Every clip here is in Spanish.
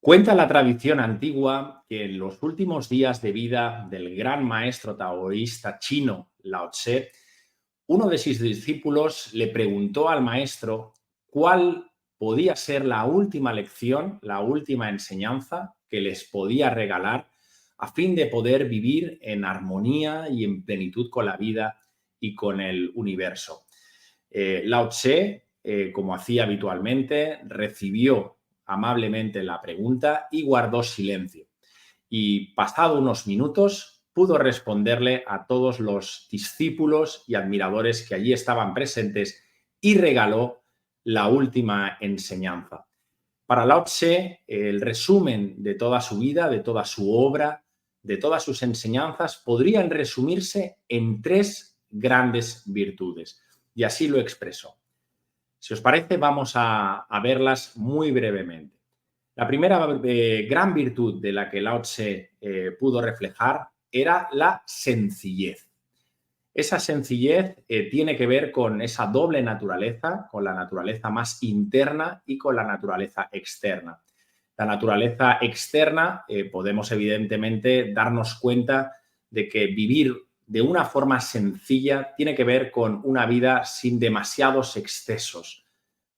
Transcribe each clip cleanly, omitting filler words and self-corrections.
Cuenta la tradición antigua que en los últimos días de vida del gran maestro taoísta chino Lao Tse, uno de sus discípulos le preguntó al maestro cuál podía ser la última lección, la última enseñanza que les podía regalar a fin de poder vivir en armonía y en plenitud con la vida y con el universo. Lao Tse, como hacía habitualmente, recibió amablemente la pregunta y guardó silencio. Y pasado unos minutos pudo responderle a todos los discípulos y admiradores que allí estaban presentes y regaló la última enseñanza. Para Lao Tse, el resumen de toda su vida, de toda su obra, de todas sus enseñanzas, podrían resumirse en tres grandes virtudes. Y así lo expresó. Si os parece, vamos a verlas muy brevemente. La primera gran virtud de la que Lao Tse pudo reflejar era la sencillez. Esa sencillez tiene que ver con esa doble naturaleza, con la naturaleza más interna y con la naturaleza externa. La naturaleza externa podemos evidentemente darnos cuenta de que vivir de una forma sencilla tiene que ver con una vida sin demasiados excesos,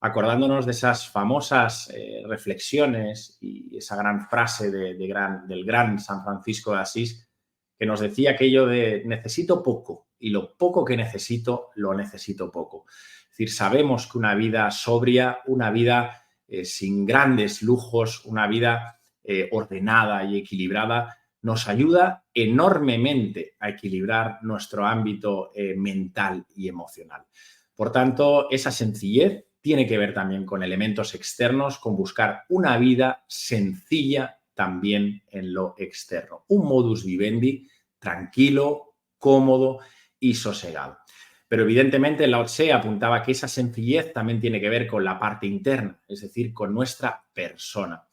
acordándonos de esas famosas reflexiones y esa gran frase del gran San Francisco de Asís, que nos decía aquello de necesito poco y lo poco que necesito, lo necesito poco. Es decir, sabemos que una vida sobria, una vida sin grandes lujos, una vida ordenada y equilibrada, nos ayuda enormemente a equilibrar nuestro ámbito mental y emocional. Por tanto, esa sencillez tiene que ver también con elementos externos, con buscar una vida sencilla también en lo externo. Un modus vivendi tranquilo, cómodo y sosegado. Pero evidentemente Lao Tse apuntaba que esa sencillez también tiene que ver con la parte interna, es decir, con nuestra persona.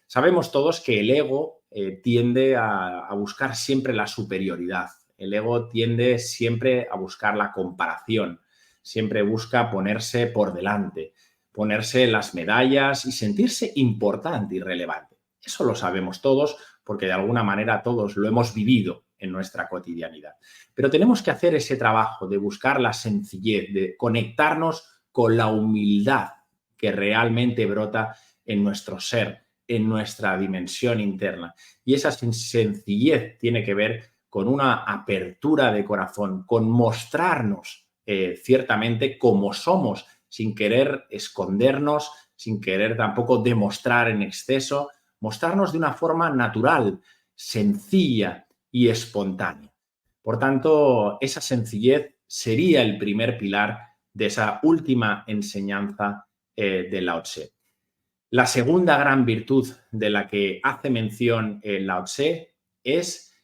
Sabemos todos que el ego tiende a buscar siempre la superioridad. El ego tiende siempre a buscar la comparación. Siempre busca ponerse por delante, ponerse las medallas y sentirse importante y relevante. Eso lo sabemos todos porque de alguna manera todos lo hemos vivido en nuestra cotidianidad. Pero tenemos que hacer ese trabajo de buscar la sencillez, de conectarnos con la humildad que realmente brota en nuestro ser, en nuestra dimensión interna. Y esa sencillez tiene que ver con una apertura de corazón, con mostrarnos ciertamente como somos, sin querer escondernos, sin querer tampoco demostrar en exceso, mostrarnos de una forma natural, sencilla y espontánea. Por tanto, esa sencillez sería el primer pilar de esa última enseñanza de Lao Tse. La segunda gran virtud de la que hace mención Lao Tse es,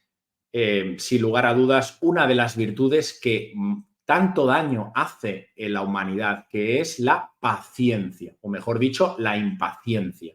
sin lugar a dudas, una de las virtudes que tanto daño hace en la humanidad, que es la paciencia, o mejor dicho, la impaciencia.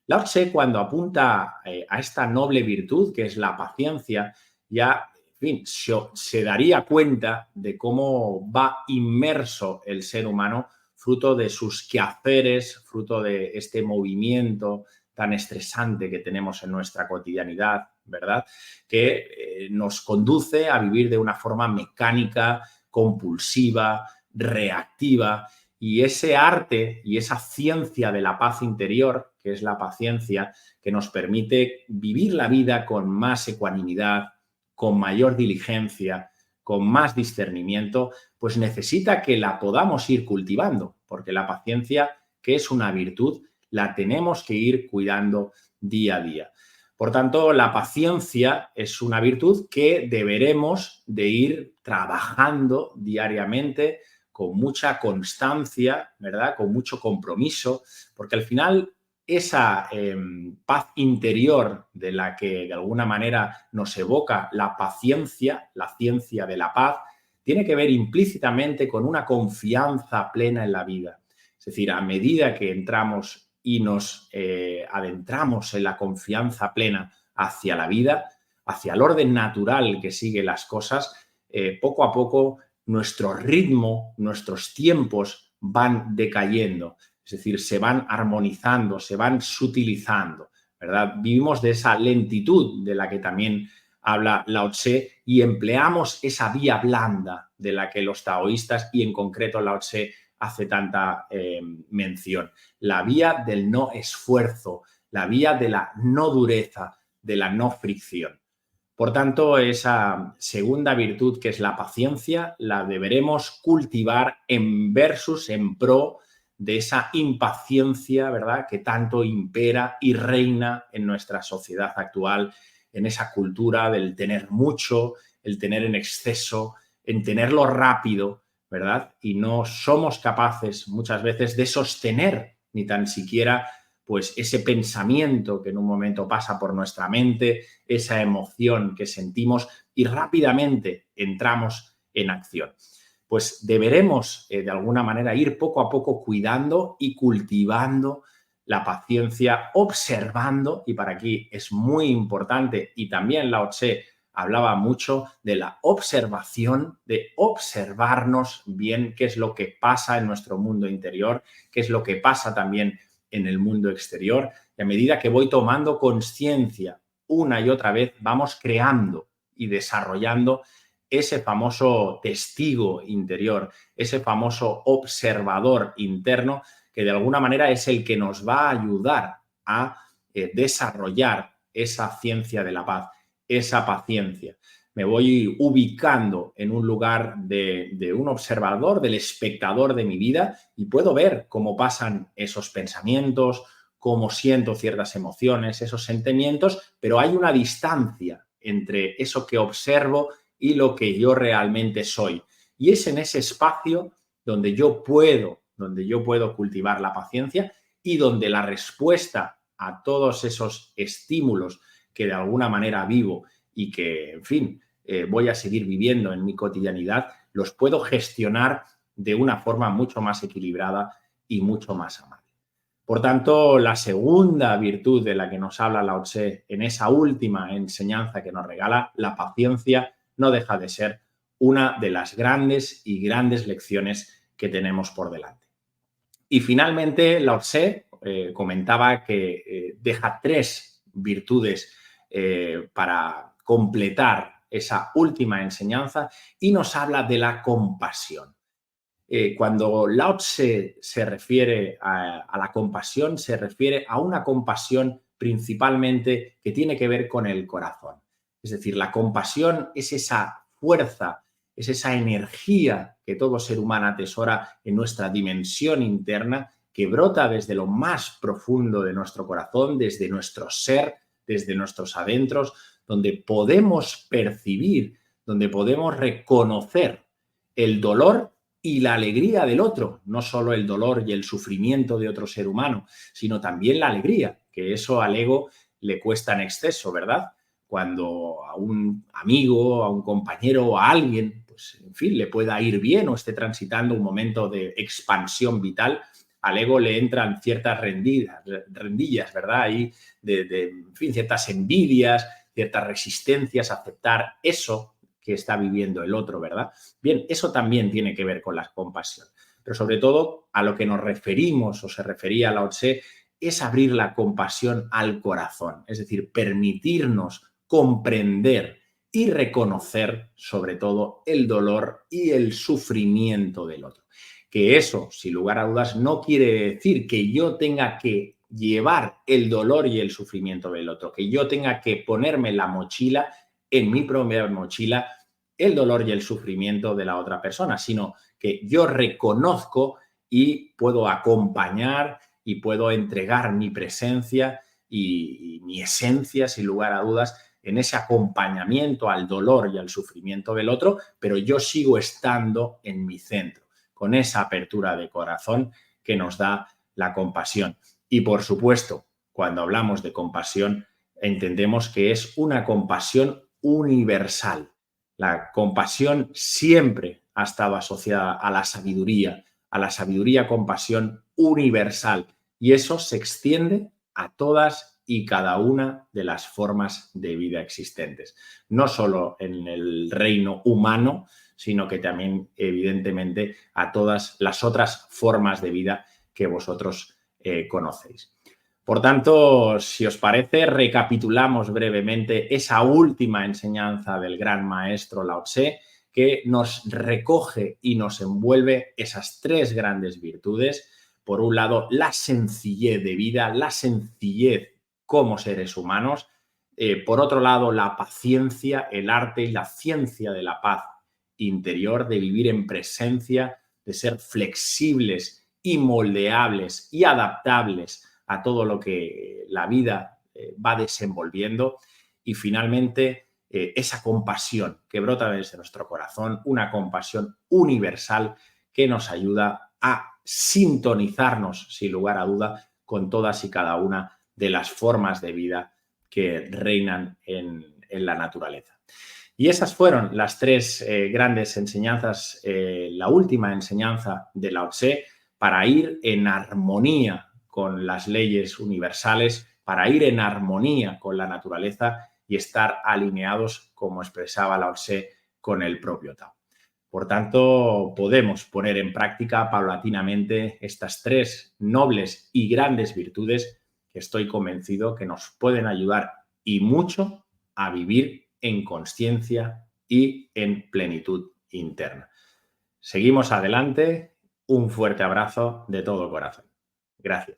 Lao Tse, cuando apunta a esta noble virtud, que es la paciencia, ya en fin, se daría cuenta de cómo va inmerso el ser humano fruto de sus quehaceres, fruto de este movimiento tan estresante que tenemos en nuestra cotidianidad, ¿verdad? Que nos conduce a vivir de una forma mecánica, compulsiva, reactiva, y ese arte y esa ciencia de la paz interior, que es la paciencia, que nos permite vivir la vida con más ecuanimidad, con mayor diligencia, con más discernimiento, pues necesita que la podamos ir cultivando, porque la paciencia, que es una virtud, la tenemos que ir cuidando día a día. Por tanto, la paciencia es una virtud que deberemos de ir trabajando diariamente con mucha constancia, ¿verdad? Con mucho compromiso, porque al final esa paz interior de la que de alguna manera nos evoca la paciencia, la ciencia de la paz, tiene que ver implícitamente con una confianza plena en la vida. Es decir, a medida que entramos y nos adentramos en la confianza plena hacia la vida, hacia el orden natural que sigue las cosas, poco a poco nuestro ritmo, nuestros tiempos van decayendo. Es decir, se van armonizando, se van sutilizando, ¿verdad? Vivimos de esa lentitud de la que también habla Lao Tse y empleamos esa vía blanda de la que los taoístas y en concreto Lao Tse hace tanta mención. La vía del no esfuerzo, la vía de la no dureza, de la no fricción. Por tanto, esa segunda virtud que es la paciencia la deberemos cultivar en versus, en pro de esa impaciencia, ¿verdad?, que tanto impera y reina en nuestra sociedad actual, en esa cultura del tener mucho, el tener en exceso, en tenerlo rápido, ¿verdad? Y no somos capaces muchas veces de sostener ni tan siquiera pues ese pensamiento que en un momento pasa por nuestra mente, esa emoción que sentimos y rápidamente entramos en acción. Pues deberemos de alguna manera ir poco a poco cuidando y cultivando la paciencia, observando, y para aquí es muy importante, y también Lao Tse hablaba mucho de la observación, de observarnos bien qué es lo que pasa en nuestro mundo interior, qué es lo que pasa también en el mundo exterior. Y a medida que voy tomando conciencia una y otra vez, vamos creando y desarrollando ese famoso testigo interior, ese famoso observador interno que de alguna manera es el que nos va a ayudar a desarrollar esa ciencia de la paz, esa paciencia. Me voy ubicando en un lugar de un observador, del espectador de mi vida y puedo ver cómo pasan esos pensamientos, cómo siento ciertas emociones, esos sentimientos, pero hay una distancia entre eso que observo y lo que yo realmente soy. Y es en ese espacio donde yo puedo cultivar la paciencia y donde la respuesta a todos esos estímulos que de alguna manera vivo y que, en fin, voy a seguir viviendo en mi cotidianidad, los puedo gestionar de una forma mucho más equilibrada y mucho más amable. Por tanto, la segunda virtud de la que nos habla Lao Tse en esa última enseñanza que nos regala, la paciencia, no deja de ser una de las grandes y grandes lecciones que tenemos por delante. Y finalmente, Lao Tse comentaba que deja 3 virtudes para completar esa última enseñanza y nos habla de la compasión. Cuando Lao Tse se refiere a la compasión, se refiere a una compasión principalmente que tiene que ver con el corazón. Es decir, la compasión es esa fuerza, es esa energía que todo ser humano atesora en nuestra dimensión interna, que brota desde lo más profundo de nuestro corazón, desde nuestro ser, desde nuestros adentros, donde podemos percibir, donde podemos reconocer el dolor y la alegría del otro, no solo el dolor y el sufrimiento de otro ser humano, sino también la alegría, que eso al ego le cuesta en exceso, ¿verdad? Cuando a un amigo, a un compañero o a alguien, pues en fin, le pueda ir bien o esté transitando un momento de expansión vital, al ego le entran ciertas rendillas, ¿verdad? Ahí en fin, ciertas envidias, ciertas resistencias a aceptar eso que está viviendo el otro, ¿verdad? Bien, eso también tiene que ver con la compasión. Pero sobre todo a lo que nos referimos o se refería Lao Tse es abrir la compasión al corazón, es decir, permitirnos comprender y reconocer sobre todo el dolor y el sufrimiento del otro. Que eso, sin lugar a dudas, no quiere decir que yo tenga que llevar el dolor y el sufrimiento del otro, que yo tenga que ponerme la mochila, en mi propia mochila, el dolor y el sufrimiento de la otra persona, sino que yo reconozco y puedo acompañar y puedo entregar mi presencia y mi esencia, sin lugar a dudas, en ese acompañamiento al dolor y al sufrimiento del otro, pero yo sigo estando en mi centro, con esa apertura de corazón que nos da la compasión. Y, por supuesto, cuando hablamos de compasión, entendemos que es una compasión universal. La compasión siempre ha estado asociada a la sabiduría compasión universal. Y eso se extiende a todas y cada una de las formas de vida existentes. No solo en el reino humano, sino que también, evidentemente, a todas las otras formas de vida que vosotros conocéis. Por tanto, si os parece, recapitulamos brevemente esa última enseñanza del gran maestro Lao Tse, que nos recoge y nos envuelve esas tres grandes virtudes. Por un lado, la sencillez de vida, la sencillez como seres humanos. Por otro lado, la paciencia, el arte y la ciencia de la paz interior, de vivir en presencia, de ser flexibles y moldeables y adaptables a todo lo que la vida va desenvolviendo. Y finalmente, esa compasión que brota desde nuestro corazón, una compasión universal que nos ayuda a sintonizarnos, sin lugar a duda, con todas y cada una de las formas de vida que reinan en la naturaleza. Y esas fueron las tres grandes enseñanzas, la última enseñanza de Lao Tse, para ir en armonía con las leyes universales, para ir en armonía con la naturaleza y estar alineados, como expresaba Lao Tse, con el propio Tao. Por tanto, podemos poner en práctica paulatinamente estas tres nobles y grandes virtudes que estoy convencido que nos pueden ayudar y mucho a vivir en consciencia y en plenitud interna. Seguimos adelante. Un fuerte abrazo de todo corazón. Gracias.